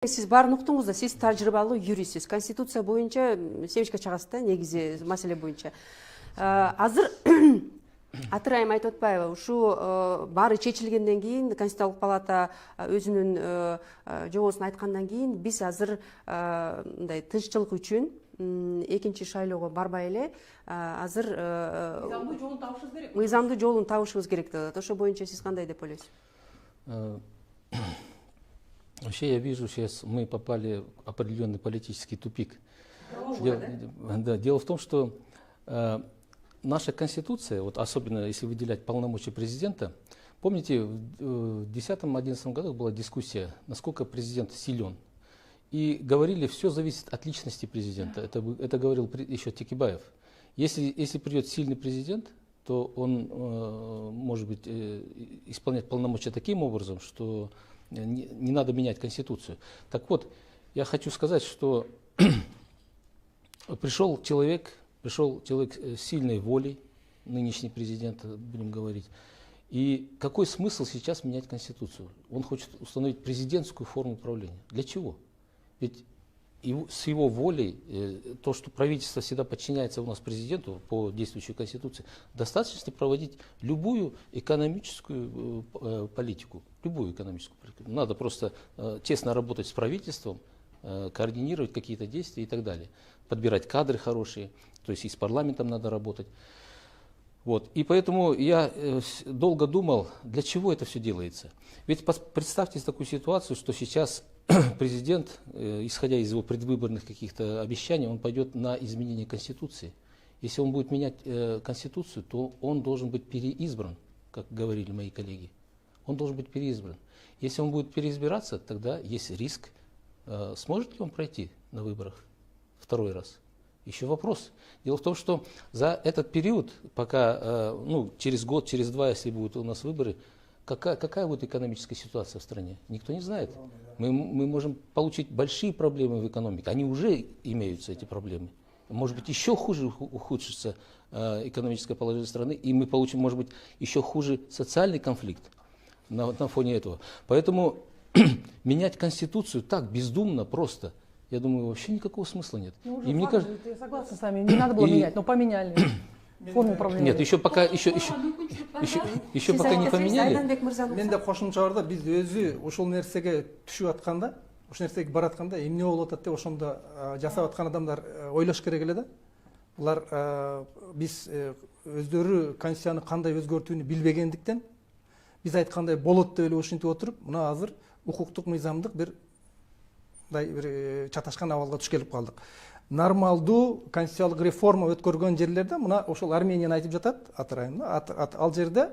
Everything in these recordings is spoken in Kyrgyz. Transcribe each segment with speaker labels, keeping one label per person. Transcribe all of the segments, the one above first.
Speaker 1: Сиз баарын уктуңуз да, сиз тажрыйбалуу юристсиз. Конституция боюнча себешке чыгасыз да, негизи маселе боюнча. Азыр Атыр айым айтып атпайбы, ушу баары чечилгенден кийин Конституциялык палата өзүнүн жобосун айткандан кийин биз азыр мындай тынччылык үчүн экинчи шайлоого барбай эле азыр мыйзамдуу жолун табышыбыз керек деп атат. Ошо боюнча сиз кандай деп ойлойсуз?
Speaker 2: Вообще я вижу, сейчас мы попали в определенный политический тупик. Дело в том, что наша Конституция, вот особенно если выделять полномочия президента, помните, в 2010-2011 годах была дискуссия, насколько президент силен. И говорили, все зависит от личности президента. Это говорил еще Текебаев. Если придет сильный президент, то он может быть исполнять полномочия таким образом, что не надо менять Конституцию. Так вот, я хочу сказать, что пришел человек с сильной волей, нынешний президент, будем говорить. И какой смысл сейчас менять Конституцию? Он хочет установить президентскую форму управления. Для чего? Ведь с его волей, то, что правительство всегда подчиняется у нас президенту по действующей Конституции, достаточно проводить любую экономическую политику. Любую экономическую политику. Надо просто честно работать с правительством, координировать какие-то действия и так далее. Подбирать кадры хорошие, то есть и с парламентом надо работать. Вот. И поэтому я долго думал, для чего это все делается. Ведь представьте такую ситуацию, что сейчас президент, исходя из его предвыборных каких-то обещаний, он пойдет на изменение Конституции. Если он будет менять Конституцию, то он должен быть переизбран, как говорили мои коллеги. Он должен быть переизбран. Если он будет переизбираться, тогда есть риск, сможет ли он пройти на выборах второй раз. Еще вопрос. Дело в том, что за этот период, пока, через год, через два, если будут у нас выборы, какая будет экономическая ситуация в стране? Никто не знает. Мы можем получить большие проблемы в экономике. Они уже имеются, эти проблемы. Может быть, еще хуже ухудшится экономическое положение страны, и мы получим, может быть, еще хуже социальный конфликт на фоне этого. Поэтому менять Конституцию так бездумно просто, я думаю, вообще никакого смысла нет.
Speaker 3: И мне кажется, я согласна с вами, не надо было менять, но поменяли форму управления.
Speaker 2: Нет, еще пока не поменяли.
Speaker 4: Менде кошумча бар да, биз өзү ушул нерсеге түшүп атканда, ушул нерсеге баратканда эмне болуп атат деп ошондо жасап аткан адамдар ойлош керек эле да. Булар биз өздөрү конституцияны кандай өзгөртүүнү билбегендиктен биз айткандай болот деп эле ушинтип отуруп, мына азыр укуктук мыйзамдык бир чаташкан абалга туш келип калдык. Нормалдуу конституциялык реформа өткөргөн жерлерде, мына ошол Арменияны айтып жатат, Атырайым, ал жерде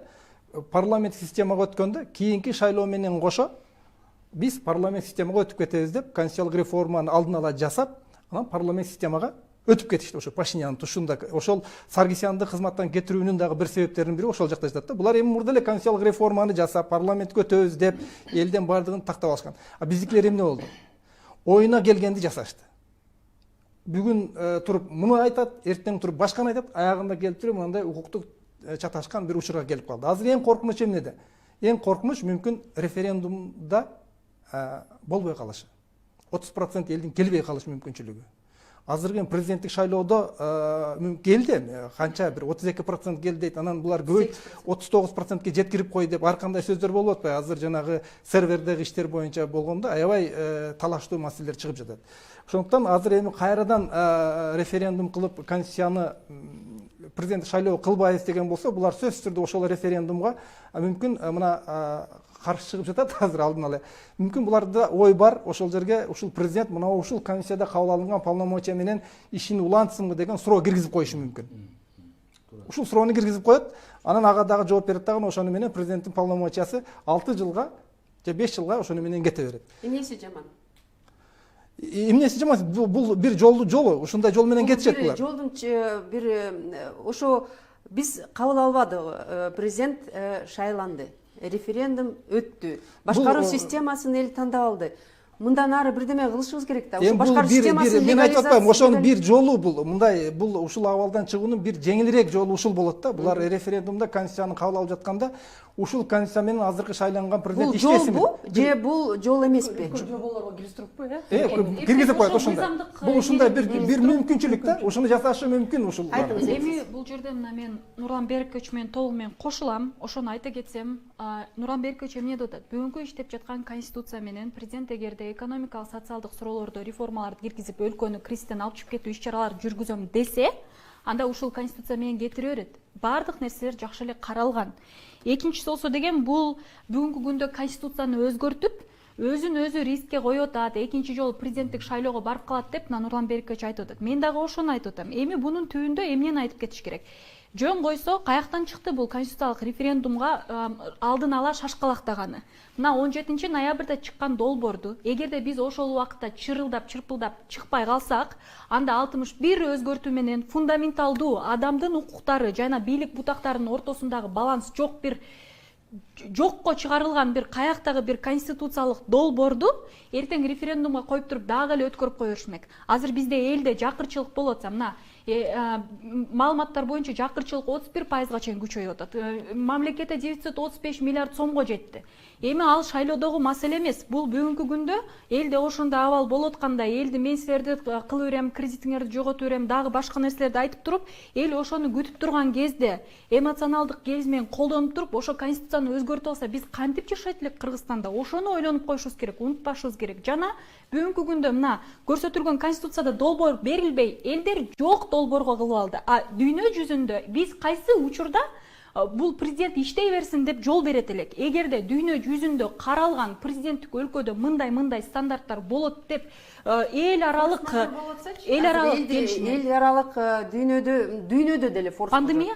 Speaker 4: парламент системага өткөндө кийинки шайлоо менен кошо биз парламент системага өтүп кетебиз деп конституциялык реформаны алдын ала жасап, анан парламент системага өтүп кетишти. Ошо Пашинянын тушунда ошол Саргисянды кызматтан кетирүүнүн дагы бир себептеринин бири ошол жакта жатат да. Булар эми мурда эле конституциялык реформаны жасап, парламентке өтөбүз деп элден бардыгын тактап алышкан. А биздикилер эмне болду? Оюна келгенди жасашты. Бүгүн туруп муну айтат, эртең туруп башканы айтат, аягында келип туруп мындай укуктук чаташкан бир учурга келип калды. Азыр эң коркунуч эмнеде? Эң коркунуч мүмкүн референдумда болбой калышы. 30% элдин келбей калыш мүмкүнчүлүгү. Азыркы президенттик шайлоодо келди, канча бир 32% келди дейт, анан булар көбөйт 39%ке жеткирип кой деп ар кандай сөздөр болуп атпайбы? Азыр жанагы сервердеги иштер боюнча болгондо аябай талаштуу маселелер чыгып жатат. Ошондуктан азыр эми кайрадан референдум кылып конституцияны президенттик шайлоо кылбайбыз деген болсо, булар сөзсүз түрдө ошол референдумга мүмкүн мына каршы чыгып жатат азыр алдын ала. Мүмкүн буларда ой бар, ошол жерге ушул президент мына ушул комиссияда кабыл алынган полномочия менен ишин улантсынбы деген суроо киргизип коюшу мүмкүн. Ушул суроону киргизип коет, анан ага дагы жооп берет дагы, ошону менен президенттин полномочиясы 6 жылга же 5 жылга ошону менен кете берет.
Speaker 1: Эмнеси жаман?
Speaker 4: Эмнеси жаман? Бул бир жолу, ушундай жол менен кетишет булар.
Speaker 1: Жолдун бир ошо биз кабыл албадык, президент шайланды. Референдум өттү. Башкаруу системасын эл тандап алды. мындан ары бирдеме кылышыбыз керек да.
Speaker 4: Эми
Speaker 1: Ушу
Speaker 4: бул
Speaker 1: башкаруу системасын
Speaker 4: мен айтып атпайм, ошонун
Speaker 1: легализация
Speaker 4: бир жолу бул мындай, бул ушул абалдан чыгуунун бир жеңилирээк жолу ушул болот да. Булар референдумда конституцияны кабыл алып жатканда ушул конституция менен азыркы шайланган президент
Speaker 1: бул жол
Speaker 4: иштесинби?
Speaker 1: же бул жол эмеспи?
Speaker 3: жоболорго киргизип туруппу,
Speaker 4: Киргизип коет ошондой. Бул ушундай бир мүмкүнчүлүк да. Ушуну жасашы мүмкүн ушул.
Speaker 5: Эми бул жерде мына мен Нурлан Берикович менен толук менен кошулам. Ошону айта кетсем, Нурлан Берикович эмне деп атат? Бүгүнкү иштеп жаткан конституция менен президент эгерде экономикалык, социалдык суроолордо реформаларды киргизип, өлкөнү кризистен алып чыгып кетүү иш-чараларды жүргүзөм десе, анда ушул конституция менен кетире берет. Бардык нерселер жакшы эле каралган. Экинчиси болсо деген бул бүгүнкү күндө конституцияны өзгөртүп, өзүн өзү рискке коюп атат, экинчи жолу президенттик шайлоого барып калат деп Нурлан Берикович айтып атат. Мен дагы ошону айтып атам. Эми бунун түбүндө эмнени айтып кетиш керек? Жөн койсо, каяктан чыкты бул конституциялык референдумга алдын ала шашкалактаганы? Мына 17 ноябрда чыккан долбоорду эгерде биз ошол убакытта чырылдап, чырпылдап чыкпай калсак, анда 61 өзгөртүү менен фундаменталдуу адамдын укуктары жана бийлик бутактарынын ортосундагы баланс жокко чыгарылган бир каяктагы бир конституциялык долбоорду эртең референдумга коюп туруп дагы эле өткөрүп кое беришмек. Азыр бизде элде жакырчылык болуп атса, мына маалыматтар боюнча жакырчылык 31%га чейин күчөйүп атат. Мамлекетте 935 миллиард сомго жетти. Эми ал шайлоодогу маселе эмес. Бул бүгүнкү күндө элде ошондой абал болуп атканда, элди мен силерди кылып берем, кредитиңерди жоготуп берем, дагы башка нерселерди айтып туруп, эл ошону күтүп турган кезде, эмоционалдык кез менен колдонуп туруп, ошо конституцияны өзгөртүп алса, биз кантип жашайт элек Кыргызстанда? Ошону ойлонуп коюшубуз керек, унутпашыбыз керек. Жана бүгүнкү күндө мына көрсөтүлгөн конституцияда долбоор берилбей, элдер жок долбоорго кылып алды. Дүйнө жүзүндө биз кайсы учурда бул президент иштей берсин деп жол берет элек? Эгерде дүйнө жүзүндө каралган президенттик өлкөдө мындай стандарттар болот деп эл аралык дүйнөдө деле форс
Speaker 1: пандемия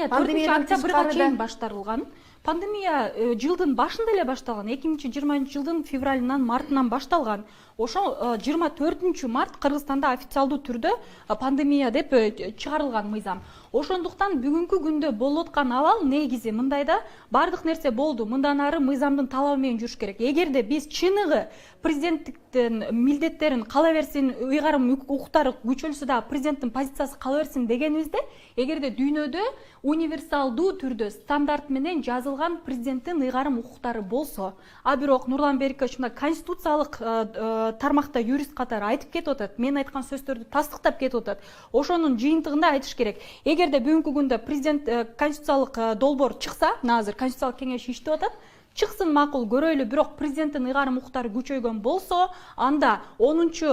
Speaker 5: 4-октябрга чейин баштырылган. Пандемия жылдын башында эле башталган, 2020 жылдын февралынан, мартынан башталган. Ошо 24 март Кыргызстанда официалдуу түрдө пандемия деп чыгарылган мыйзам. Ошондуктан бүгүнкү күндө болуп аткан абал негизи мындайда бардык нерсе болду. Мындан ары мыйзамдын талабы менен жүрүш керек. Эгерде биз чыныгы президенттиктин милдеттерин кала берсин, ыйгарым укуктары күчөлсө да президенттин позициясы кала берсин дегенибизде, эгерде дүйнөдө универсалдуу түрдө стандарт менен жазылган президенттин ыйгарым укуктары болсо, бирок Нурлан Берикович мына конституциялык тармакта юрист катары айтып кетип атат, мен айткан сөздөрдү тастыктап кетип атат. Ошонун жыйынтыгында айтыш керек. Эгерде бүгүнкү күндө президент конституциялык долбоор чыкса, азыр конституциялык кеңеш иштеп атат, чыксын макул көрөйлү, бирок президенттин ыйгарым укуктары күчөйгөн болсо, анда 10-чу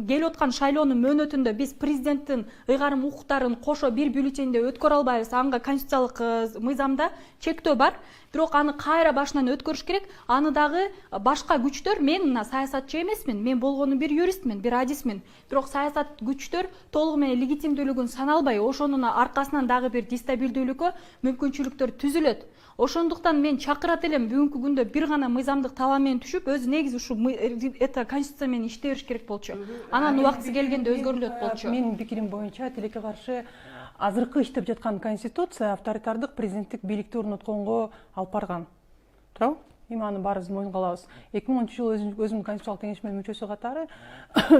Speaker 5: келип аткан шайлоонун мөөнөтүндө биз президенттин ыйгарым укуктарын кошо бир бюллетенде өткөрө албайбыз. Анга конституциялык мыйзамда чектөө бар. Бирок аны кайра башынан өткөрүш керек. Аны дагы башка күчтөр, мен мына саясатчы эмесмин, мен болгону бир юристмин, бир адисмин. Бирок саясат күчтөр толугу менен легитимдүүлүгүн саналбай, ошонун аркасынан дагы бир дестабилдүүлүккө мүмкүнчүлүктөр түзүлөт. Ошондуктан мен чакырат элем бүгүнкү күндө бир гана мыйзамдык талап менен түшүп, өзү негизи ушу конституция менен иштей бериш керек болчу. Анан убактысы келгенде өзгөрүлөт болчу.
Speaker 3: Менин пикирим боюнча, тилекке каршы азыркы иштеп жаткан конституция авторитардык президенттик бийликти орнотконго алып барган. Туурабы? Эми аны баарыбыз моюнга алабыз. 2010-жылы өзүмдүн конституциялык кеңешменин мүчөсү катары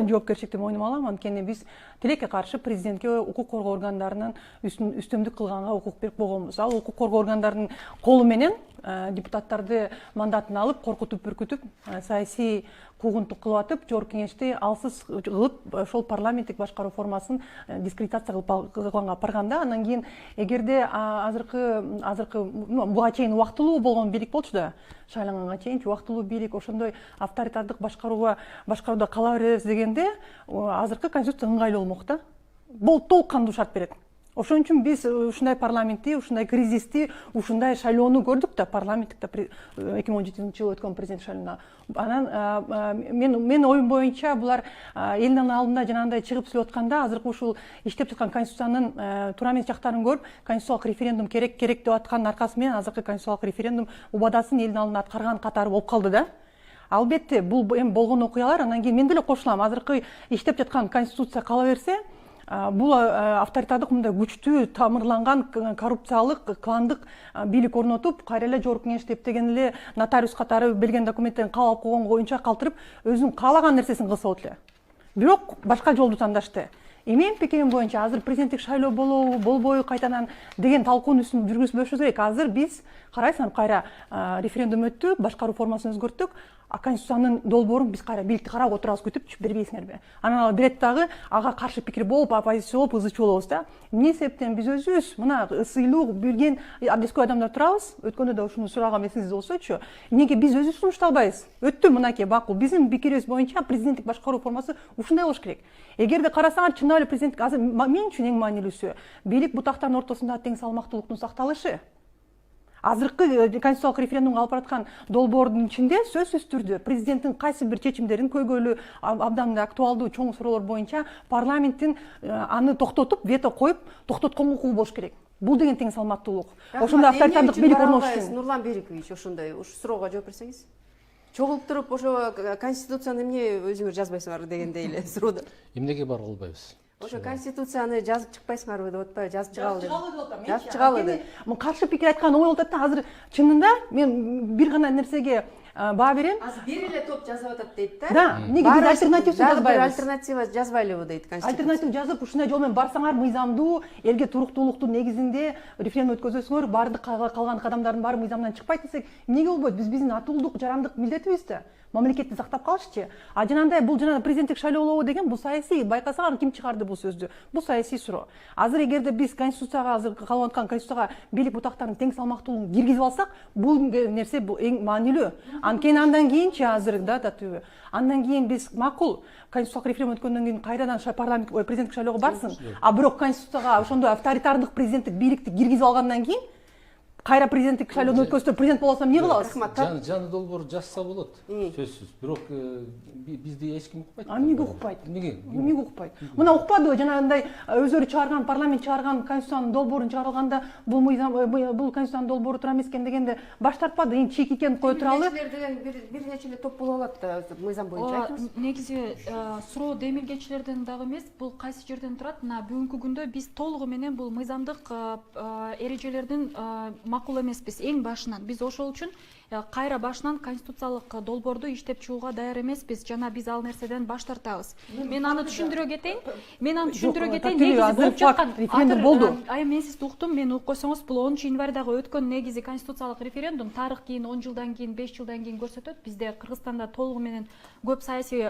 Speaker 3: жоопкерчиликти мойнума алам, анткени биз тилекке каршы президентке укук коргоо органдарынын үстөмдүк кылганга укук берип койгонбуз. Ал укук коргоо органдарынын колу менен депутаттарды мандатын алып, коркутуп, бүркүтүп, саясий куугунтук кылып атып, жогорку кеңешти алсыз кылып, ошол парламенттик башкаруу формасын дискредитация кылганга алып барганда, анан кийин эгерде азыркы буга чейин убактылуу болгон бийлик болчу да, шайланганга чейинчи убактылуу бийлик ошондой авторитардык башкарууда кала беребиз дегенде, азыркы конституция ыңгайлуу болмок да. Бул толук кандуу шарт берет. Ошон үчүн биз ушундай парламентти, ушундай кризисти, ушундай шайлоону көрдүк да, парламенттикте 2017-жылы өткөн президент шайлоосуна. Анан мен оюм боюнча булар элдин алдында жанагындай чыгып сүйлөп атканда, азыркы ушул иштеп жаткан конституциянын туура эмес жактарын көрүп, конституциялык референдум керек деп аткандын аркасы менен азыркы конституциялык референдум убадасын элдин алдында аткарган катары болуп калды да. Албетте, бул эми болгон окуялар, анан кийин мен деле кошулам. Азыркы иштеп жаткан конституция кала берсе, бул авторитардык мындай күчтүү тамырланган коррупциялык кландык бийлик орнотуп кайра эле жогорку кеңешти эптеген эле нотариус катары берген документтерин кабыл алып койгон боюнча калтырып өзүнүн каалаган нерсесин кылса болот эле. Бирок башка жолду тандашты. Менин пикирим боюнча азыр президенттик шайлоо болобу, болбойбу кайтадан деген талкуунун үстүн жүргүзбөшү керек. Азыр биз карайсың кайра референдум өттү, башкаруу формасын өзгөрттүк. Конституциянын долбоорун биз кайра бийликти карап отурабыз, күтүп бербейсиңерби? Анан ал берет дагы ага каршы пикир болуп, оппозиция болуп, ызычуу болобуз да. Эмне себептен биз өзүбүз мына сыйлуу билген адескөй адамдар турабыз. Өткөндө да ушуну сураган эсиңизде болсочу. Эмнеге биз өзүбүз сунушталбайбыз? Өттү мынакей макул. Биздин пикирибиз боюнча президенттик башкаруу формасы ушундай болуш керек. Эгерде карасаңар, чындап эле президенттик азыр мен үчүн эң маанилүүсү бийлик бутактардын ортосунда тең салмактуулуктун сакталышы. Азыркы конституциялык референдумга алып бараткан долбоордун ичинде сөзсүз түрдө президенттин кайсы бир чечимдерин көйгөйлүү, абдан актуалдуу чоң суроолор боюнча парламенттин аны токтотуп, вето коюп токтотконго укугу болуш керек. Бул деген тең салмактуулук. Ошондой авторитардык бийлик орнотуш үчүн.
Speaker 1: Нурлан Берикович, ошондой суроого жооп берсеңиз. Чогулуп туруп ошо конституцияны эмне өзүңөр жазбайсыңар дегендей эле суроо.
Speaker 2: Эмнеге бар кылбайбыз?
Speaker 1: Ошо конституцияны жазып чыкпайсыңарбы деп атпайбы? Жазып чыгалы деп.
Speaker 3: Жазып чыгалы деп. Каршы пикир айткан оңой болуп атат да. Азыр чынында мен бир гана нерсеге баа берем.
Speaker 1: Азыр бир эле топ жазып атат дейт да.
Speaker 3: Да, эмнеге биз альтернативсиз жазбайбыз?
Speaker 1: Альтернатива жазбайлыбы дейт конституция.
Speaker 3: Альтернатив жазып, ушундай жол менен барсаңар мыйзамдуу, элге туруктуулуктун негизинде референдум өткөзөсүңөр, баардык калган кадамдардын баары мыйзамдан чыкпайт десек, эмнеге болбойт? Биздин атуулдук, жарандык милдетибиз да. Мамлекетти сактап калышчы. А жанагындай бул жана президенттик шайлоо болобу деген бул саясий. Байкасаңар, ким чыгарды бул сөздү? Бул саясий суроо. Азыр эгерде биз конституцияга азыр калып аткан конституцияга бийлик бутактарынын тең салмактуулугун киргизип алсак, бул нерсе бул эң маанилүү. Андан кийинчи азыр да түбү. Андан кийин биз макул конституциялык референдум өткөндөн кийин кайрадан парламент президенттик шайлоого барсын. А бирок конституцияга ошондой авторитардык президенттик бийликти киргизип алгандан кийин кайра президенттик шайлоону өткөзүп президент болсо эмне кылабыз?
Speaker 2: Жаңы долбоор жазса болот, сөзсүз. Бирок бизди эч ким укпайт.
Speaker 3: Эмнеге укпайт?
Speaker 2: Эмнеге
Speaker 3: укпайт? Мына укпадыбы жанагындай өздөрү чыгарган, парламент чыгарган конституциянын долбоорун чыгарганда бул мыйзам бул конституциянын долбоору туура эмес экен дегенде баш тартпады. Эми чийик экенин кое туралы.
Speaker 1: Деген бир нече эле топ боло алат да мыйзам боюнча айтыңыз.
Speaker 5: Негизи суроо демилгечилерден дагы эмес, бул кайсы жерден турат? Мына бүгүнкү күндө биз толугу менен бул мыйзамдык эрежелердин макул эмеспиз эң башынан. Биз ошол үчүн кайра башынан конституциялык долбоорду иштеп чыгууга даяр эмеспиз. Жана биз ал нерседен баш тартабыз. Мен аны түшүндүрө кетейин. Негизи болуп жаткан
Speaker 3: референдум болду.
Speaker 5: Мен сизди уктум, мен укпасаңыз бул 10-январдагы өткөн негизи конституциялык референдум тарых кийин 10 жылдан кийин, 5 жылдан кийин көрсөтөт. Бизде Кыргызстанда толугу менен көп саясий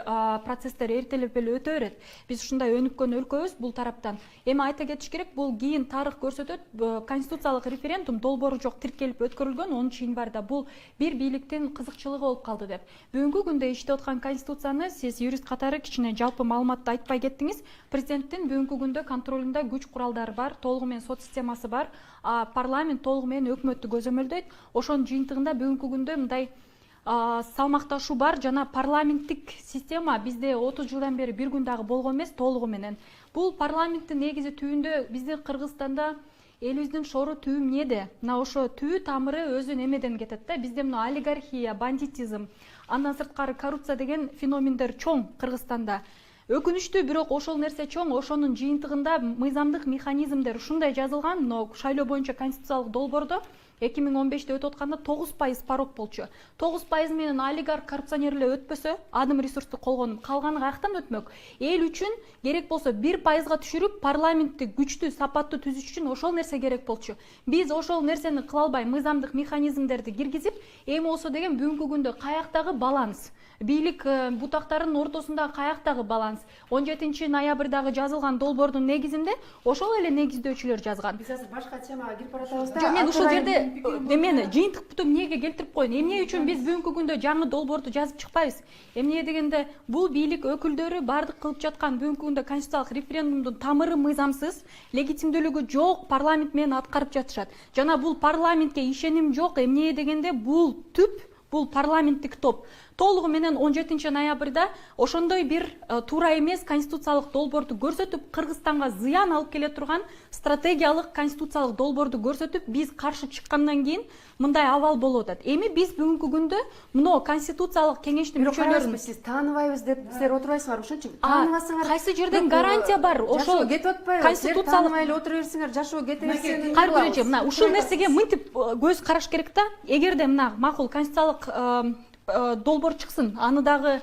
Speaker 5: процесстер эртелеп эле өтө берет. Биз ушундай өнүккөн өлкөбүз бул тараптан. Эми айта кетиш керек, бул кийин тарых көрсөтөт. Конституциялык референдум долбоору жок тиркелип өткөрүлгөн 10-январда. Бул бир бийликтин кызыкчылыгы болуп калды деп. Бүгүнкү күндө иштеп аткан конституцияны сиз юрист катары кичине жалпы маалыматты айтпай кеттиңиз. Президенттин бүгүнкү күндө контролунда күч куралдары бар, толугу менен сот системасы бар. Парламент толугу менен өкмөттү көзөмөлдөйт. Ошонун жыйынтыгында бүгүнкү күндө мындай салмакташуу бар жана парламенттик система бизде 30 жылдан бери бир күн дагы болгон эмес толугу менен. Бул парламенттин негизи түбүндө биздин Кыргызстанда элибиздин шору түбү эмнеде? Мына ошо түбү тамыры өзү немеден кетет да. Бизде мына олигархия, бандитизм, андан сырткары коррупция деген феномендер чоң Кыргызстанда. Өкүнүчтүү, бирок ошол нерсе чоң, ошонун жыйынтыгында мыйзамдык механизмдер ушундай жазылган, но шайлоо боюнча конституциялык долбоордо 2015-те өтүп атканда 9% порог болчу. 9% менен олигарх коррупционерлер өтпөсө, адым ресурсту колгонуп, калганы каяктан өтмөк? Эл үчүн керек болсо 1%га түшүрүп, парламентти күчтүү, сапаттуу түзүш үчүн ошол нерсе керек болчу. Биз ошол нерсени кыла албай, мыйзамдык механизмдерди киргизип, эми болсо деген бүгүнкү күндө каяктагы баланс? Бийлик бутактарынын ортосунда каяктагы баланс? 17-ноябрдагы жазылган долбоордун негизинде ошол эле негиздөөчүлөр жазган.
Speaker 1: Биз азыр башка темага кирип баратабыз да.
Speaker 5: Мен ушул жерде мен жыйынтыкты эмнеге келтирип коеюн? Эмне үчүн биз бүгүнкү күндө жаңы долбоорду жазып чыкпайбыз? Эмне дегенде бул бийлик өкүлдөрү бардык кылып жаткан бүгүнкү күндө конституциялык референдумдун тамыры мыйзамсыз, легитимдүүлүгү жок, парламент менен аткарып жатышат. Жана бул парламентке ишеним жок. Эмне дегенде бул түп, бул парламенттик топ. толугу менен 17 ноябрда ошондой бир туура эмес конституциялык долбоорду көрсөтүп, Кыргызстанга зыян алып келе турган стратегиялык конституциялык долбоорду көрсөтүп, биз каршы чыккандан кийин мындай абал болуп атат. Эми биз бүгүнкү күндө мына конституциялык кеңештин мүчөлөрүн
Speaker 1: сиз тааныбайбыз деп силер отурбайсыңар, ошончу тааныбасаңар
Speaker 5: кайсы жерден гарантия бар? Ошол
Speaker 1: кетип атпайбы?
Speaker 5: конституциялык
Speaker 1: тааныбай эле отура берсеңер, жашоо кете берсин.
Speaker 5: кайры биринчи мына ушул нерсеге мынтип көз караш керек да. Эгерде мына макул конституциялык долбоор чыксын, аны дагы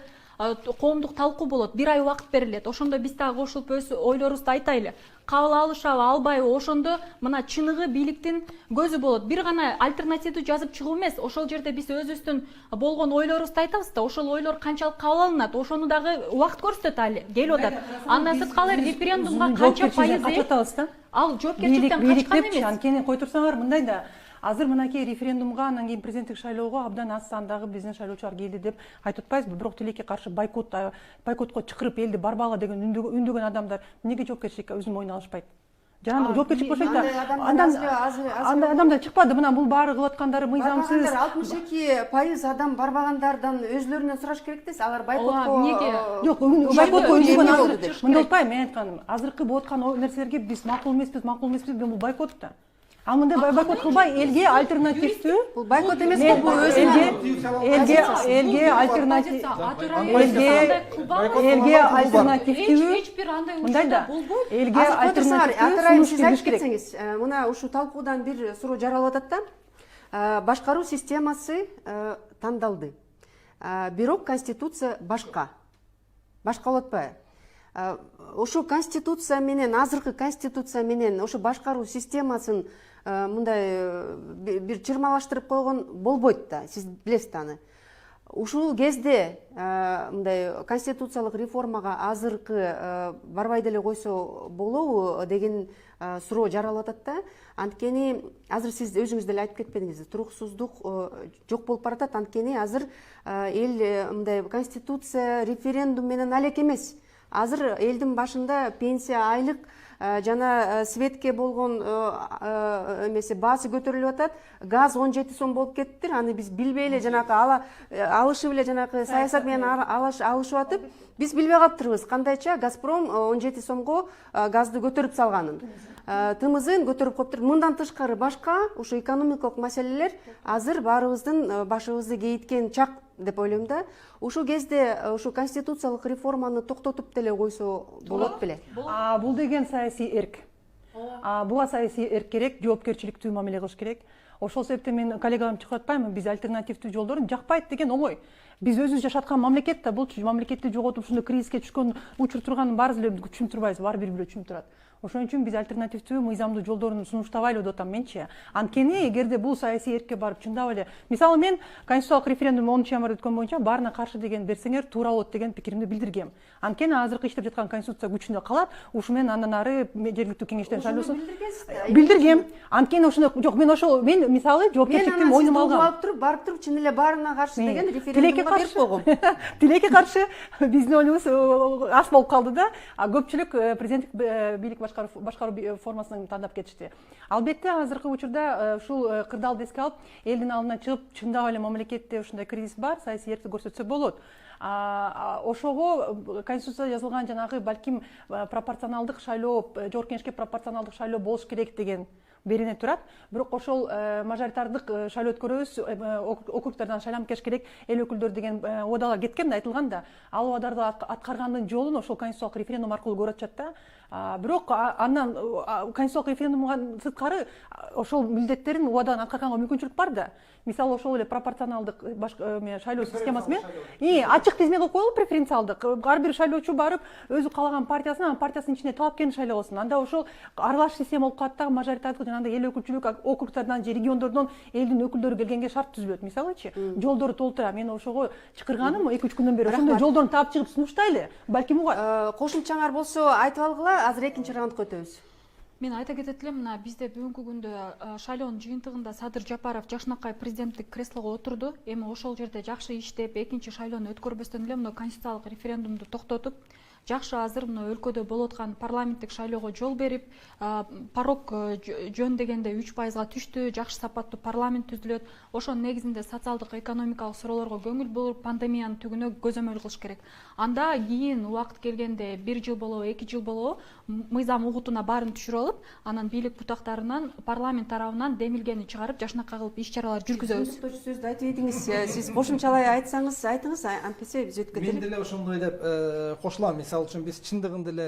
Speaker 5: коомдук талкуу болот, 1 ай убакыт берилет. Ошондо биз дагы кошулуп өз ойлорубузду айтайлы. Кабыл алышабы, албайбы, ошондо мына чыныгы бийликтин көзү болот. Бир гана альтернативдүү жазып чыгуу эмес, ошол жерде биз өзүбүздүн болгон ойлорубузду айтабыз да, ошол ойлор канчалык кабыл алынат, ошону дагы убакыт көрсөтөт, али келип атат. Андан сырткары референдумга канча пайызы
Speaker 3: качатабыз да.
Speaker 5: ал жоопкерчиликтен качкан эмес.
Speaker 3: Анткени кой турсаңар, мындай да азыр мынакей референдумга, анан кийин президенттик шайлоого абдан аз сандагы биздин шайлоочулар келди деп айтып атпайбызбы? Бирок тилекке каршы бойкотко чакырып элди барбагыла деген үндөгөн адамдар эмнеге жоопкерчиликке өзүнүн мойнуна алышпайт? Жанагы жоопкерчилик болсо андай адамдар чыкпады. Мына бул баары кылып аткандары мыйзамсыз.
Speaker 1: 62% адам барбагандардан өзлөрүнөн сураш керек десиз. Алар бойкотко
Speaker 5: эмнеге?
Speaker 3: Жок, бойкотко үндөгөн азыр мындай болтпайбы? Мен айтканым, азыркы болуп аткан нерселерге биз макул эмеспиз, бул бойкот да. Ал мындай бойкот кылбай элге альтернативдүү,
Speaker 1: бул бойкот эмес, бул
Speaker 3: элге альтернативдүү
Speaker 5: эч бир андай
Speaker 3: мындай да
Speaker 5: болбойт.
Speaker 3: элге альтернативдүү
Speaker 1: сиз айтып кетсеңиз, мына ушул талкуудан бир суроо жаралып атат да. Башкаруу системасы тандалды. Бирок конституция башка болот атпайбы? Ошо конституция менен, азыркы конституция менен ошо башкаруу системасын мындай бир чырмалаштырып койгон болбойт да, сиз билесиз да аны. Ушул кезде мындай конституциялык реформага азыркы барбай деле койсо болобу деген суроо жаралып атат да. Анткени азыр сиз өзүңүз деле айтып кетпедиңиз, туруксуздук жок болуп баратат. Анткени азыр эл мындай конституция, референдум менен алек эмес. Азыр элдин башында пенсия, айлык жана светке болгон эмеси баасы көтөрүлүп атат. Газ 17 сом болуп кетиптир. Аны биз билбей эле жанагы алышып эле жанагы саясат менен алышып атып, биз билбей калыптырбыз кандайча Газпром 17 сомго газды көтөрүп салганын. Тымызын көтөрүп коюптур. Мындан тышкары башка ушу экономикалык маселелер азыр баарыбыздын башыбызды кейиткен чак деп ойлойм да. Ушул кезде ушу конституциялык реформаны токтотуп деле койсо болот беле?
Speaker 3: Бул деген саясий эрк. Буга саясий эрк керек, жоопкерчиликтүү мамиле кылыш керек. Ошол себептен мен коллегаларым чыгып атпаймынбы, биз альтернативдүү жолдорун жакпайт деген оңой. Биз өзүбүз жашаткан мамлекет да, бул мамлекетти жоготуп ушундай кризиске түшкөн учур турганын баарыбыз эле түшүнүп турбайбыз, баары бири-бири түшүнүп турат. Ошон үчүн биз альтернативдүү мыйзамдуу жолдорун сунуштабайлы деп атам менчи. Анткени эгерде бул саясий эркке барып чындап эле, мисалы мен конституциялык референдум 10 январда өткөн боюнча баарына каршы деген берсеңер туура болот деген пикиримди билдиргем. Анткени азыркы иштеп жаткан конституция күчүндө калат, ушу менен андан ары жергиликтүү кеңештен шайлоосун билдиргем. Анткени ошондой жок, мен мисалы жоопкерчиликтин мойнума алгам.
Speaker 1: Барып туруп чын эле баарына каршы деген референдумга берип койгом.
Speaker 3: Тилекке каршы биздин оюбуз ас болуп калды да, көпчүлүк президенттик бийлик башкаруу формасынан тандап кетишти. Албетте азыркы учурда ушул кырдаалды эске алып, элдин алдына чыгып, чындап эле мамлекетте ушундай кризис бар, саясий эркти көрсөтсө болот. Ошого конституцияда жазылган жанагы балким пропорционалдык шайлоо, жогорку кеңешке пропорционалдык шайлоо болуш керек деген берене турат. Бирок ошол мажоритардык шайлоо өткөрөбүз, округдардан шайланып келиш керек, эл өкүлдөрү деген убадалар кеткен да, айтылган да. Ал убадаларды аткаргандын жолун ошол конституциялык референдум аркылуу көрүп атышат да. Бирок андан конституциялык референдумдан сырткары ошол милдеттерин убададан аткарганга мүмкүнчүлүк бар да. Мисалы ошол эле пропорционалдык шайлоо системасы менен ачык тизме кылып коелу, преференциалдык. Ар бир шайлоочу барып өзү каалаган партиясын, анын партиясынын ичинде талапкерин шайлоосун. Анда ошол аралаш система болуп калат да, мажоритардык жанагындай эл өкүлчүлүк округдардан же региондордон элдин өкүлдөрү келгенге шарт түзүлөт. Мисалычы, жолдору толтура. Мен ошого чакырганым 2-3 күндөн бери ошондой жолдорун таап чыгып сунуштайлы. Балким угат.
Speaker 1: Кошумчаңар болсо айтып алгыла, азыр экинчи раундка өтөбүз.
Speaker 5: Мен айта кетет элем, мына бизде бүгүнкү күндө шайлоонун жыйынтыгында Садыр Жапаров Жакшынакай президенттик креслого отурду. Эми ошол жерде жакшы иштеп, экинчи шайлоону өткөрбөстөн эле мына конституциялык референдумду токтотуп, жакшы азыр мына өлкөдө болуп аткан парламенттик шайлоого жол берип, порог жөн дегенде 3%га түштү, жакшы сапаттуу парламент түзүлөт. Ошонун негизинде социалдык экономикалык суроолорго көңүл буруп, пандемиянын түгүнө көзөмөл кылыш керек. Анда кийин убакыт келгенде 1 жыл болобу, 2 жыл болобу, мыйзам угутуна баарын түшүрүп алып, анан бийлик бутактарынан парламент тарабынан демилгени чыгарып, жашынакай кылып иш-чаралар жүргүзөбүз.
Speaker 1: Сөздү айтып едиңиз. Сиз кошумчалай айтсаңыз, айтыңыз, антпесе биз өтүп
Speaker 4: Мен
Speaker 1: кетели.
Speaker 4: деле ошондой деп кошулам. Мисалы үчүн биз чындыгында эле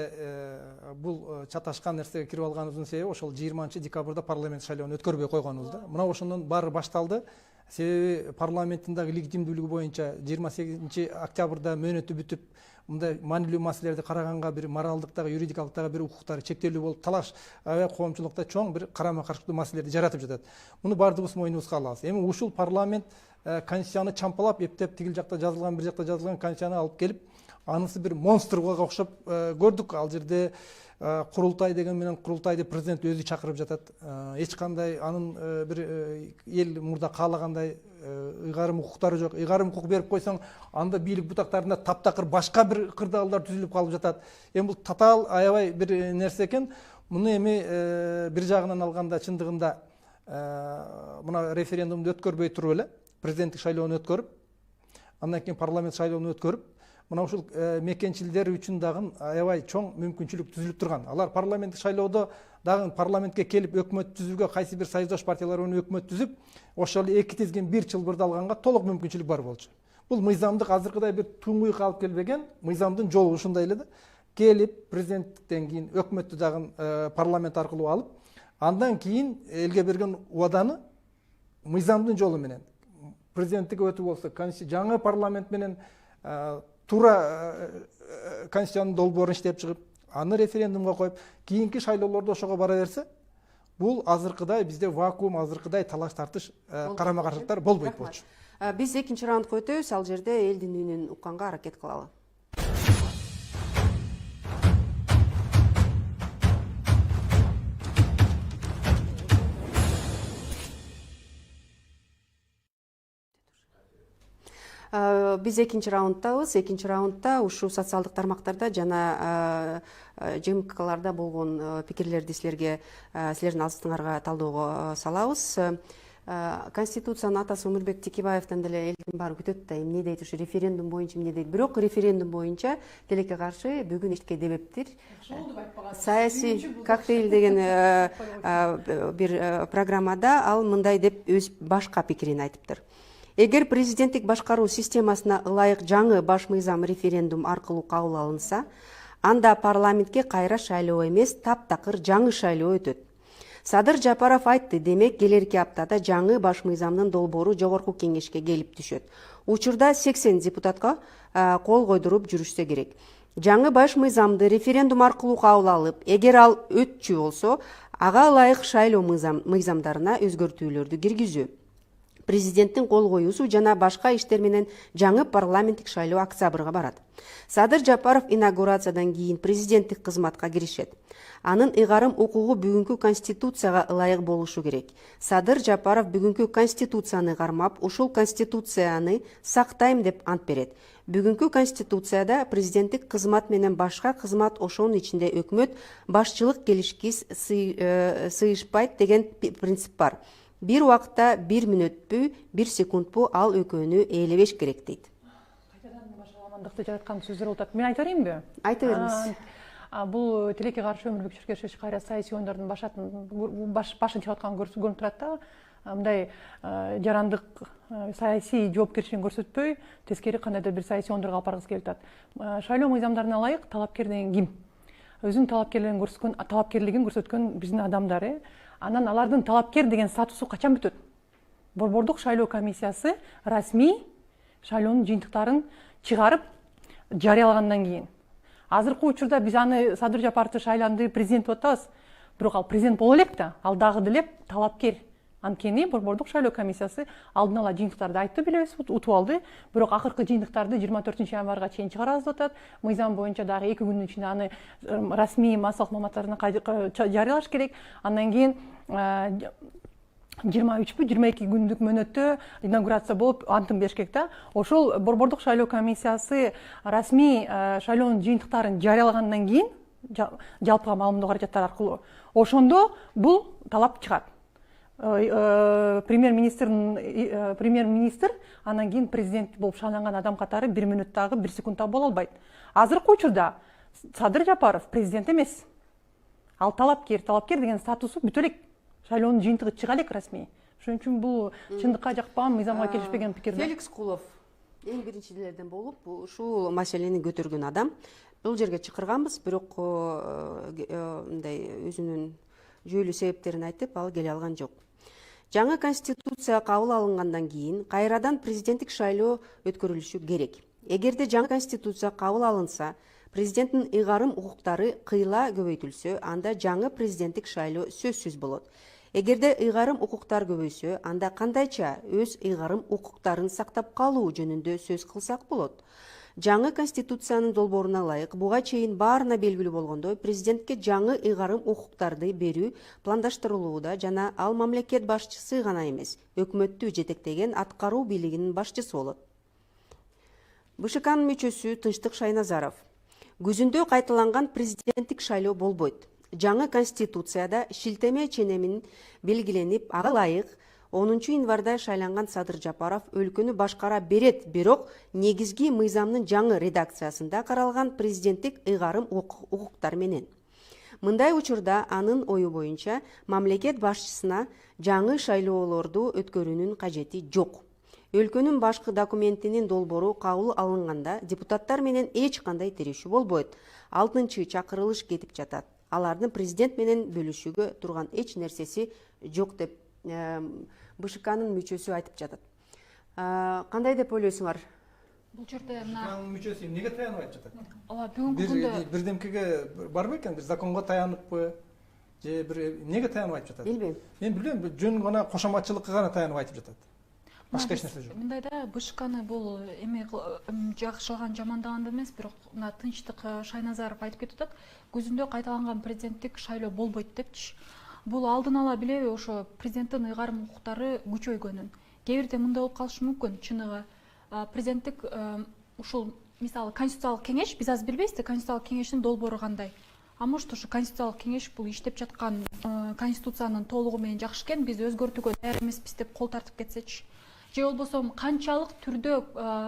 Speaker 4: бул чаташкан нерсеге кирип алганыбыздын себеби ошол 20 декабрда парламент шайлоону өткөрбөй койгонубуз да. Мына ошондон баары башталды. Себеби парламенттин дагы легитимдүүлүгү боюнча 28 октябрда мөөнөтү бүтүп, мындай маанилүү маселелерди караганга бир моралдык дагы, юридикалык дагы бир укуктары чектелүү болуп, талаш аябай коомчулукта чоң бир карама каршылыктуу маселелерди жаратып жатат. Муну баардыгыбыз мойнубузга алабыз. Эми ушул парламент конституцияны чампалап, эптеп тигил жакта жазылган, бир жакта жазылган конституцияны алып келип, анысы бир монстрга окшоп көрдүк. Ал жерде курултай деген менен курултайды президент өзү чакырып жатат. Эч кандай анын бир эл мурда каалагандай ыйгарым укуктары жок. Ыйгарым укук берип койсоң, анда бийлик бутактарында таптакыр башка бир кырдаалдар түзүлүп калып жатат. Эми бул татаал аябай бир нерсе экен. Муну эми бир жагынан алганда чындыгында мына референдумду өткөрбөй туруп эле президенттик шайлоону өткөрүп, андан кийин парламент шайлоону өткөрүп, мына ушул мекенчилдер үчүн дагы аябай чоң мүмкүнчүлүк түзүлүп турган. Алар парламенттик шайлоодо дагы парламентке келип өкмөт түзүүгө, кайсы бир союздош партиялар менен өкмөт түзүп, ошол эки тизгин бир чылбырды алганга толук мүмкүнчүлүк бар болчу. Бул мыйзамдык азыркыдай бир туңгуйук алып келбеген, мыйзамдын жолу ушундай эле да. Келип президенттиктен кийин өкмөттү дагы парламент аркылуу алып, андан кийин элге берген убаданы мыйзамдын жолу менен президенттикке өтүү болсо, жаңы парламент менен туура конституциянын долбоорун иштеп чыгып, аны референдумга коюп, кийинки шайлоолордо ошого бара берсе, бул азыркыдай бизде вакуум, азыркыдай талаш тартыш, карама каршылыктар болбойт болчу.
Speaker 1: Биз экинчи раундга өтөбүз, ал жерде элдин үнүн укканга аракет кылалы. Биз экинчи раундтабыз. Экинчи раундда ушул социалдык тармактарда жана ЖМКларда болгон пикирлерди силердин алдыңарга талоого салабыз. Конституциянын атасы Өмүрбек Текебаевден деле элдин баары күтөт да, эмне дейт ушу референдум боюнча эмне дейт. Бирок референдум боюнча тилекке каршы бүгүн эчке дебептир. Саясий коктейль деген бир программада ал мындай деп өз башка пикирин айтыптыр. Эгер президенттик башкаруу системасына ылайык жаңы баш мыйзам референдум аркылуу кабыл алынса, анда парламентке кайра шайлоо эмес, таптакыр жаңы шайлоо өтөт. Садыр Жапаров айтты, демек келерки аптада жаңы баш мыйзамдын долбоору жогорку кеңешке келип түшөт. Учурда 80 депутатка кол койдуруп жүрүшсө керек. Жаңы баш мыйзамды референдум аркылуу кабыл алып, эгер ал өтчү болсо, ага ылайык шайлоо мыйзамдарына өзгөртүүлөрдү киргизүү, президенттин кол коюусу жана башка иштер менен жаңы парламенттик шайлоо октябрга барат. Садыр Жапаров инаугурациядан кийин президенттик кызматка киришет. Анын ыйгарым укугу бүгүнкү конституцияга ылайык болушу керек. Садыр Жапаров бүгүнкү конституцияны кармап, ушул конституцияны сактайм деп ант берет. Бүгүнкү конституцияда президенттик кызмат менен башка кызмат, ошонун ичинде өкмөт, башчылык келишкис сыйышпайт деген принцип бар. Бир убакта 1 мүнөтпү, 1 секундпу ал экөөнү ээлебеш керек дейт.
Speaker 3: Кайтадан башаламандыкты жараткан сөздөр болуп атат. Мен айта берейинби?
Speaker 1: Айта бериңиз.
Speaker 3: Бул тилекке каршы Өмүрбек Чиркешевич кайра саясий оюндардын башын чыгып аткан көрүнүп турат да. Мындай жарандык саясий жоопкерчилигин көрсөтпөй, тескери кандайдыр бир саясий оюндарга алып баргысы келип атат. Шайлоо мыйзамдарына ылайык талапкер деген ким? Өзүнүн талапкерлигин көрсөткөн биздин адамдар. Анан алардын талапкер деген статусу качан бүтөт? Борбордук шайлоо комиссиясы расмий шайлоонун жыйынтыктарын чыгарып жарыялагандан кийин. Азыркы учурда биз аны Садыр Жапаровду шайланды, президент деп атабыз. Бирок ал президент боло элек да, ал дагы деле талапкер. Анткени борбордук шайлоо комиссиясы алдын ала жыйынтыктарды айтты, билебиз, утуп алды. Бирок акыркы жыйынтыктарды 24-январга чейин чыгарабыз деп атат. Мыйзам боюнча дагы 2 күндүн ичинде аны расмий массалык маалыматтарына жарыялаш керек. Андан кийин 23 22 күндүк мөөнөттө инаугурация болуп антын Бишкекте. Ошол борбордук шайлоо комиссиясы расмий шайлоонун жыйынтыктарын жарыялагандан кийин жалпыга маалымдоо каражаттары аркылуу ошондо бул талап чыгат. Премьер-министр анан кийин президент болуп шайланган адам катары 1 мүнөттөгү 1 секундта боло албайт. Азыркы учурда Садыр Жапаров президент эмес. Ал талапкер деген статусу бүтө элек шайлоонун жыйынтыгы чыга элек расмий. Ошон үчүн бул чындыкка жакпаган, мыйзамга келишпеген пикир.
Speaker 1: Феликс Кулов эң биринчилерден болуп ушул маселени көтөргөн адам. Бул жерге чакырганбыз, бирок мындай өзүнүн жүйөлүү себептерин айтып, ал келе алган жок. Жаңы конституция кабыл алынгандан кийин кайрадан президенттик шайлоо өткөрүлүшү керек. Эгерде жаңы конституция кабыл алынса, президенттин ыйгарым укуктары кыйла көбөйтүлсө, анда жаңы президенттик шайлоо сөзсүз болот. Эгерде ыйгарым укуктар көбөйсө, анда кандайча өз ыйгарым укуктарын сактап калуу жөнүндө сөз кылсак болот. Жаңы конституциянын долбооруна ылайык буга чейин баарына белгилүү болгондой, президентке жаңы ыйгарым укуктарды берүү пландаштырылууда жана ал мамлекет башчысы гана эмес, өкмөттү жетектеген аткаруу бийлигинин башчысы болот. БШКнын мүчөсү Тынчтык Шайназаров: күзүндө кайталанган президенттик шайлоо болбойт. Жаңы конституцияда шилтеме ченемин белгиленип, ага ылайык 10 январда шайланган Садыр Жапаров өлкөнү башкара берет, бирок негизги мыйзамдын жаңы редакциясында каралган президенттик ыйгарым укуктар менен. Мындай учурда анын ою боюнча мамлекет башчысына жаңы шайлоолорду өткөрүүнүн кажети жок. Өлкөнүн башкы документинин долбоору кабыл алынганда депутаттар менен эч кандай тирешүү болбойт. 6-чы чакырылыш кетип жатат. Алардын президент менен бөлүшүүгө турган эч нерсеси жок деп БШКнын мүчөсү айтып жатат. Кандай деп ойлойсуңар?
Speaker 5: Бул жерде мына
Speaker 4: мүчөсү эмнеге таянып айтып жатат?
Speaker 5: ооба бүгүнкү күндө
Speaker 4: Бирдемкеге барбы экен, бир законго таяныппы? Же бир эмнеге таянып айтып жатат?
Speaker 1: Билбейм.
Speaker 4: Мен билем, жөн гана кошоматчылыкка гана таянып айтып жатат. Башка эч нерсе жок.
Speaker 5: Мындайда БШКны бул эме жакшылаган жамандаган эмес, бирок мына Тынчтык Шайназаров айтып кетип атат. Күзүндө кайталанган президенттик шайлоо болбойт депчи. Бул алдын ала билеби, ошо президенттин ыйгарым укуктары күчөйгөнүн. Кээ бирде мындай болуп калышы мүмкүн, чыныгы. Президенттик ушул мисалы конституциялык кеңеш, биз азыр билбейбиз да конституциялык кеңештин долбоору кандай. А может ушу конституциялык кеңеш бул иштеп жаткан конституциянын толугу менен жакшы экен, биз өзгөртүүгө даяр эмеспиз деп кол тартып кетсечи. Же болбосо канчалык түрдө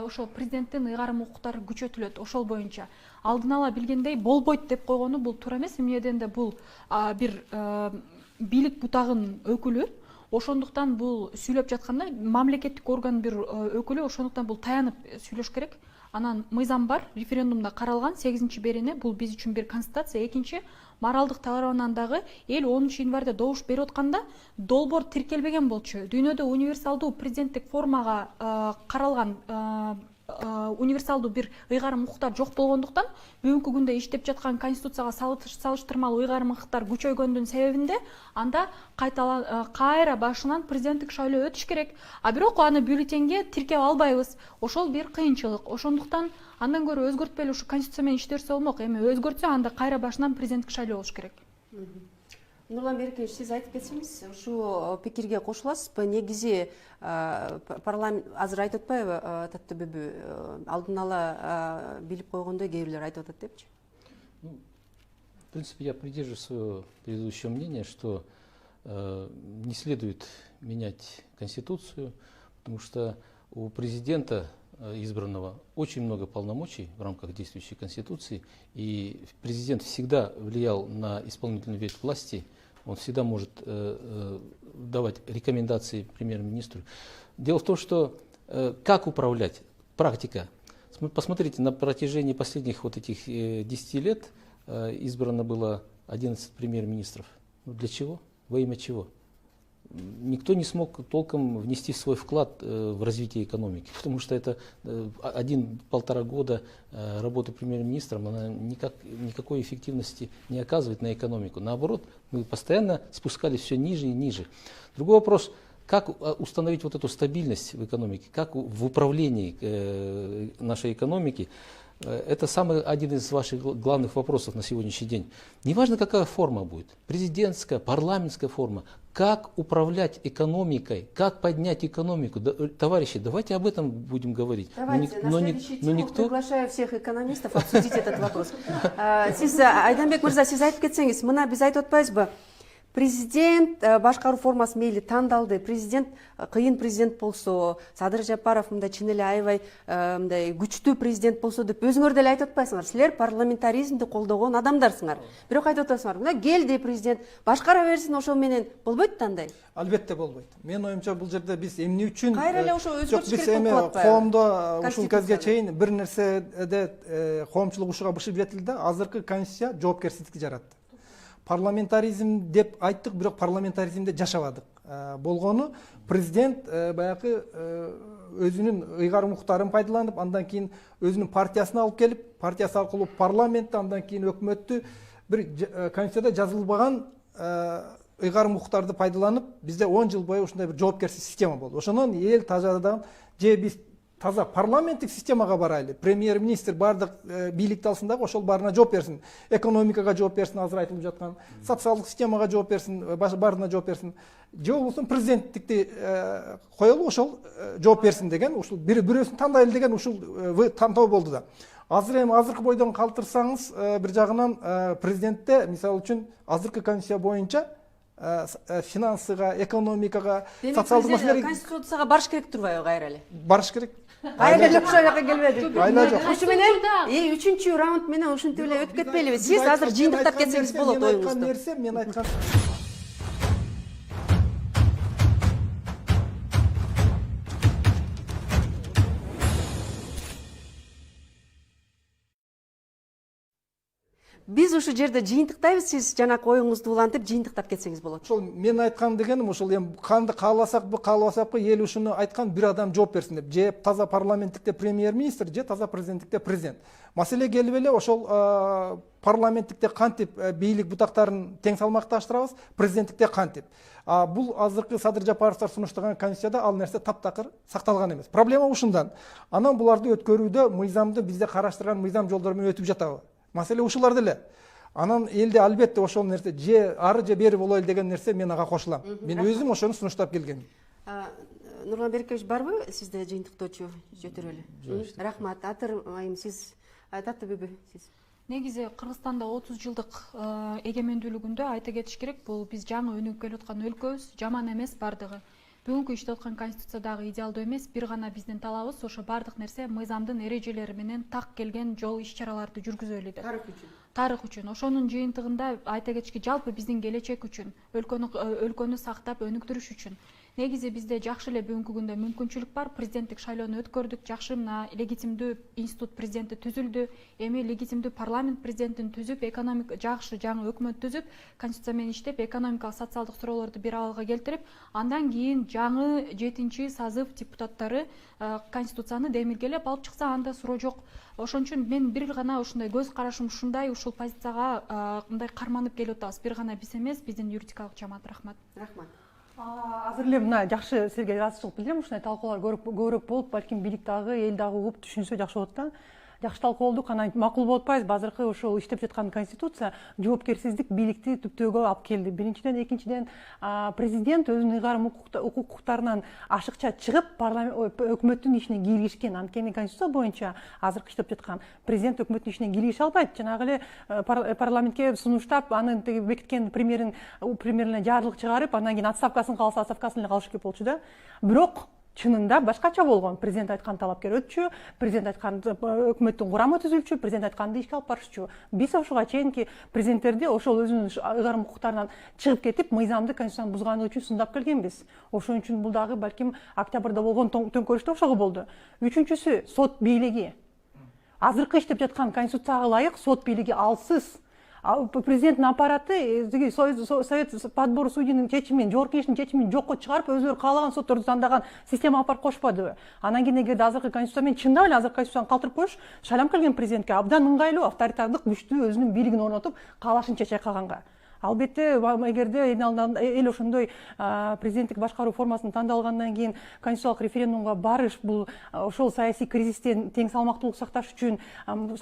Speaker 5: ошо президенттин ыйгарым укуктары күчөтүлөт, ошол боюнча алдын ала билгендей болбойт деп койгону бул туура эмес. Эмне дегенде бул бир бийлик бутагынын өкүлү, ошондуктан бул сүйлөп жатканда мамлекеттик орган бир өкүлү, ошондуктан бул таянып сүйлөш керек. Анан мыйзам бар, референдумда каралган 8-берене, бул биз үчүн бир конституция. Экинчи, моралдык тарабынан дагы эл 10 январда добуш берип атканда долбоор тиркелбеген болчу. Дүйнөдө универсалдуу президенттик формага каралган универсалдуу бир ыйгарым укуктар жок болгондуктан бүгүнкү күндө иштеп жаткан конституцияга салыштырмалуу ыйгарым укуктар күчөйгөндүн себебинде анда кайра башынан президенттик шайлоо өтүш керек. А бирок аны бюллетенге тиркеп албайбыз. Ошол бир кыйынчылык. Ошондуктан андан көрө өзгөртпөй ушу конституция менен иштөрсө болмок. Эми өзгөртсө анда кайра башынан президенттик шайлоо болуш керек.
Speaker 1: Нурлан Беркевич, сиз айтып кетсеңиз, ушу пикирге кошуласызбы? Негизи парламент азыр айтып атпайбы, Таттыбүбү алдын ала билип койгондой кээ бирлер айтып атат депчи?
Speaker 2: В принципе, я придерживаюсь своего предыдущего мнения, что не следует менять Конституцию, потому что у президента избранного очень много полномочий в рамках действующей Конституции, и президент всегда влиял на исполнительную ветвь власти, он всегда может давать рекомендации премьер-министру. Дело в том, что как управлять, практика. Посмотрите, на протяжении последних вот этих 10 лет избрано было 11 премьер-министров. Для чего? Во имя чего? Никто не смог толком внести свой вклад в развитие экономики, потому что это 1-1,5 года работы премьер-министром, она никакой эффективности не оказывает на экономику. Наоборот, мы постоянно спускались все ниже и ниже. Другой вопрос, как установить вот эту стабильность в экономике, как в управлении нашей экономики это самый один из ваших главных вопросов на сегодняшний день. Неважно, какая форма будет, президентская, парламентская форма, как управлять экономикой, как поднять экономику. Товарищи, давайте об этом будем говорить.
Speaker 1: Давайте, на следующую тему приглашаю всех экономистов обсудить этот вопрос. Сиз, Айданбек мырза, сиз айтып кетсеңиз, мына биз айтып атпайбызбы? Президент башкаруу формасы мейли тандалды, президент кыйын президент болсо, Садыр Жапаров мындай чын эле аябай мындай күчтүү президент болсо деп өзүңөр деле айтып атпайсыңар. Силер парламентаризмди колдогон адамдарсыңар. Бирок айтып атасыңар, мына келди президент, башкара берсин, ошол менен болбойт да андай.
Speaker 4: Албетте болбойт. Мен оюмча бул жерде биз эмне үчүн
Speaker 1: кайра эле ошо өзгөртүш керек болуп калат атпайбы?
Speaker 4: Коомдо ушул кезге чейин бир нерседе коомчулук ушуга бышып жетилди да, азыркы конституция жоопкерчиликти жаратты. Парламентаризм деп айттык, бирок парламентаризмде жашабадык. Болгону президент баягы өзүнүн ыйгарым укуктарын пайдаланып, андан кийин өзүнүн партиясын алып келип, партиясы аркылуу парламентти, андан кийин өкмөттү бир конституцияда жазылбаган ыйгарым укуктарды пайдаланып, бизде 10 жыл бою ушундай бир жоопкерчилик система болду. Ошондон эл тазадан же биз таза парламенттик системага барайлы. Премьер-министр бардык бийликти алсын дагы ошол баарына жооп берсин. Экономикага жооп берсин, азыр айтылып жаткан, социалдык системага жооп берсин, баарына жооп берсин. Же болбосо президенттикти коелу, ошол жооп берсин деген, ушул бирөөсүн тандайлы деген ушул тантоо болду да. Азыр эми азыркы бойдон калтырсаңыз, бир жагынан президентте, мисалы үчүн, азыркы конституция боюнча финансыга, экономикага, социалдык маселелерге
Speaker 1: Конституцияга барыш керек турбайбы кайра эле?
Speaker 4: барыш керек.
Speaker 1: Кайра эле ошол жака келбедик.
Speaker 4: Айла жок.
Speaker 1: Ушу менен 3-чү раунд менен ушинтип эле өтүп кетпейлиби? Сиз азыр жыйынтыктап кетсеңиз болот оюңузду.
Speaker 4: Мен айткан
Speaker 1: Биз ушу жерде жыйынтыктайбыз, сиз жанакы оюңузду улантып жыйынтыктап кетсеңиз болот.
Speaker 4: ошол мен айткан дегеним ошол эми канды кааласакпы, каалабасакпы эл ушуну айткан бир адам жооп берсин деп. Же таза парламенттикте премьер-министр, же таза президенттикте президент. Маселе келип эле ошол парламенттикте кантип бийлик бутактарын тең салмакташтырабыз, президенттикте кантип. Бул азыркы Садыр Жапаровдор сунуштаган конституцияда ал нерсе таптакыр сакталган эмес. Проблема ушундан. Анан буларды өткөрүүдө мыйзамды бизде караштырган мыйзам жолдору менен өтүп жатабы? Маселе ушулар деле. Анан элде албетте ошол нерсе же ары же бери болойлу деген нерсе мен ага кошулам. Мен өзүм ошону сунуштап келгем.
Speaker 1: Нурлан Берикович барбы сизде жыйынтыктоочу жөтөрөлү? Рахмат. Атыр айым сиз айтаттыбы сиз?
Speaker 5: Негизи Кыргызстанда 30 жылдык эгемендүүлүгүндө айта кетиш керек, бул биз жаңы өнүгүп келаткан өлкөбүз, жаман эмес бардыгы. Бүгүнкү иштеп аткан конституция дагы идеалдуу эмес, бир гана биздин талабыбыз ошо бардык нерсе мыйзамдын эрежелери менен так келген жол иш-чараларды жүргүзөлү деп. Тарых үчүн. Ошонун жыйынтыгында айта кетишке жалпы биздин келечек үчүн, өлкөнү сактап өнүктүрүш үчүн. Негизи бизде жакшы эле бүгүнкү күндө мүмкүнчүлүк бар. Президенттик шайлоону өткөрдүк, жакшы мына легитимдүү институт президенти түзүлдү. Эми легитимдүү парламент президентин түзүп, экономик жакшы жаңы өкмөт түзүп, конституция менен иштеп, экономикалык, социалдык суроолорду бир абалга келтирип, андан кийин жаңы 7 сазыв депутаттары конституцияны демилгелеп алып чыкса, анда суроо жок. Ошон үчүн мен бир гана ушундай көз карашым ушундай, ушул позицияга мындай карманып келип атабыз. Бир гана биз эмес, биздин юридикалык жамаат. Рахмат.
Speaker 1: Рахмат.
Speaker 3: Азыр эле мына жакшы силерге ыраазычылык билдирем, ушундай талкуулар көбүрөөк болуп, балким бийлик дагы, эл дагы угуп түшүнсө жакшы болот да. Жакшы талкуу болдук, анан макул болуп атпайбызбы? Азыркы ошол иштеп жаткан конституция жоопкерсиздик бийликти түптөөгө алып келди. Биринчиден, экинчиден, президент өзүнүн ыйгарым укуктарынан ашыкча чыгып, өкмөттүн ишине киришкен. Анткени конституция боюнча азыркы иштеп жаткан президент өкмөттүн ишине кирише албайт. Жанагы эле парламентке сунуштап, анын теги бекиткен премьерине жарлык чыгарып, андан кийин отставкасын кааласа, отставкасын эле калыш керек болчу да. Бирок чынында башкача болгон. Президент айткан талапкер өтчү, президент айткан өкмөттүн курамы түзүлчү, президент айтканды ишке алып барышчу. Биз ошого чейинки президенттерди ошол өзүнүн ыйгарым укуктарынан чыгып кетип, мыйзамды, конституцияны бузганы үчүн сындап келгенбиз. Ошон үчүн бул дагы балким октябрда болгон төңкөрүштө ошого болду. Үчүнчүсү сот бийлиги. Азыркы иштеп жаткан конституцияга ылайык сот бийлиги алсыз. Президенттин аппараты Совет подбор судьянын чечимин, жогорку кеңештин чечимин жокко чыгарып, өзүлөрү каалаган сотторду тандаган система алып барып кошподубу? Анан кийин эгерде азыркы конституция менен чындап эле азыркы конституцияны калтырып коюш шайланып келген президентке абдан ыңгайлуу, авторитардык, күчтүү өзүнүн бийлигин орнотуп, каалашынча чайкаганга. Албетте эгерде эл ошондой президенттик башкаруу формасын тандалгандан кийин конституциялык референдумга барыш бул ошол саясий кризистен тең салмактуулук сакташ үчүн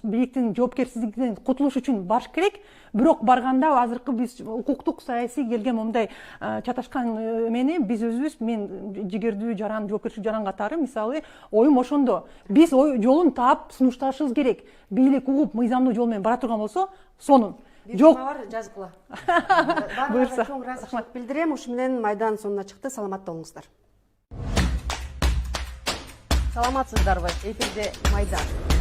Speaker 3: бийликтин жоопкерсиздигинен кутулуш үчүн барыш керек. Бирок барганда азыркы биз укуктук саясий келген момундай чаташкан эмени биз өзүбүз, мен жигердүү жаран, жоопкерчилик жаран катары мисалы оюм ошондо. Биз жолун таап сунушташыбыз керек. Бийлик угуп мыйзамдуу жол менен бара турган болсо, сонун. Жок.
Speaker 1: Бар жазгыла.
Speaker 3: Буюрса.
Speaker 1: Чоң ыраазычылык билдирем. Ушу менен майдан сонуна чыкты. Саламатта болуңуздар. Саламатсыздарбы? Эфирде майдан.